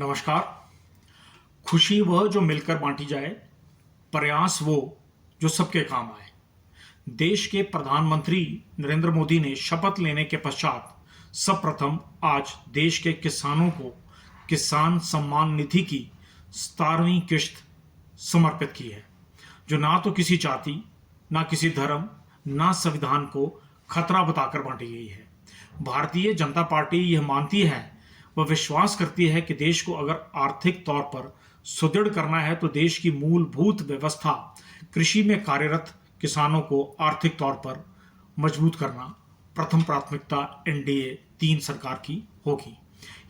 नमस्कार। खुशी वह जो मिलकर बांटी जाए, प्रयास वो जो सबके काम आए। देश के प्रधानमंत्री नरेंद्र मोदी ने शपथ लेने के पश्चात सर्वप्रथम आज देश के किसानों को किसान सम्मान निधि की 17वीं किश्त समर्पित की है, जो ना तो किसी जाति, ना किसी धर्म, ना संविधान को खतरा बताकर बांटी गई है। भारतीय जनता पार्टी यह मानती है, वह विश्वास करती है कि देश को अगर आर्थिक तौर पर सुदृढ़ करना है तो देश की मूलभूत व्यवस्था, कृषि में कार्यरत किसानों को आर्थिक तौर पर मजबूत करना प्रथम प्राथमिकता एनडीए 3 सरकार की होगी।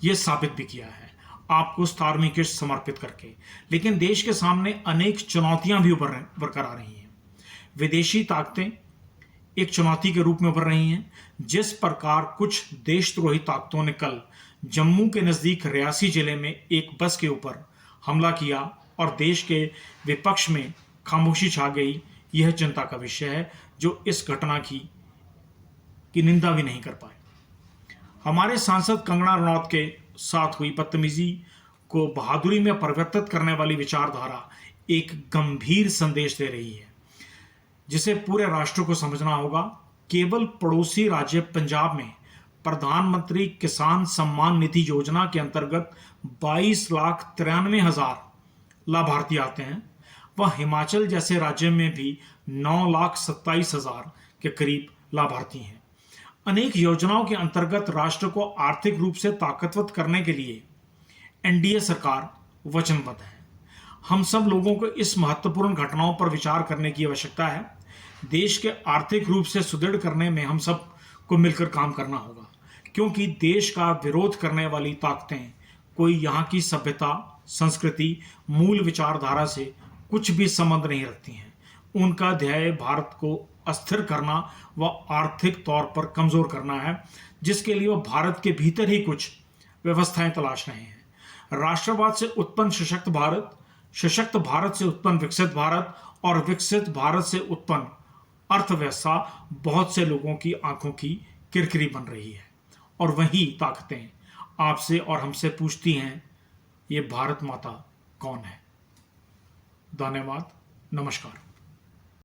ये साबित भी किया है आपको 17वीं किश्त समर्पित करके। लेकिन देश के सामने अनेक चुनौतियां भी उभर आ रही हैं। विदेशी ताकतें एक चुनौती के रूप में उभर रही हैं। जिस प्रकार कुछ देशद्रोही ताकतों ने कल जम्मू के नज़दीक रियासी जिले में एक बस के ऊपर हमला किया और देश के विपक्ष में खामोशी छा गई, यह चिंता का विषय है, जो इस घटना की निंदा भी नहीं कर पाए। हमारे सांसद कंगना रनौत के साथ हुई बदतमीजी को बहादुरी में परिवर्तित करने वाली विचारधारा एक गंभीर संदेश दे रही है, जिसे पूरे राष्ट्र को समझना होगा। केवल पड़ोसी राज्य पंजाब में प्रधानमंत्री किसान सम्मान निधि योजना के अंतर्गत 22,93,000 लाभार्थी आते हैं। वह हिमाचल जैसे राज्य में भी 9,27,000 के करीब लाभार्थी हैं। अनेक योजनाओं के अंतर्गत राष्ट्र को आर्थिक रूप से ताकतवर करने के लिए एनडीए सरकार वचनबद्ध है। हम सब लोगों को इस महत्वपूर्ण घटनाओं पर विचार करने की आवश्यकता है। देश के आर्थिक रूप से सुदृढ़ करने में हम सब को मिलकर काम करना होगा, क्योंकि देश का विरोध करने वाली ताकतें कोई यहाँ की सभ्यता, संस्कृति, मूल विचारधारा से कुछ भी संबंध नहीं रखती हैं। उनका ध्येय भारत को अस्थिर करना व आर्थिक तौर पर कमजोर करना है, जिसके लिए वह भारत के भीतर ही कुछ व्यवस्थाएं तलाश रहे हैं। राष्ट्रवाद से उत्पन्न सशक्त भारत, सशक्त भारत से उत्पन्न विकसित भारत और विकसित भारत से उत्पन्न अर्थव्यवस्था बहुत से लोगों की आंखों की किरकिरी बन रही है। और वही ताकतें आपसे और हमसे पूछती हैं, ये भारत माता कौन है? धन्यवाद। नमस्कार।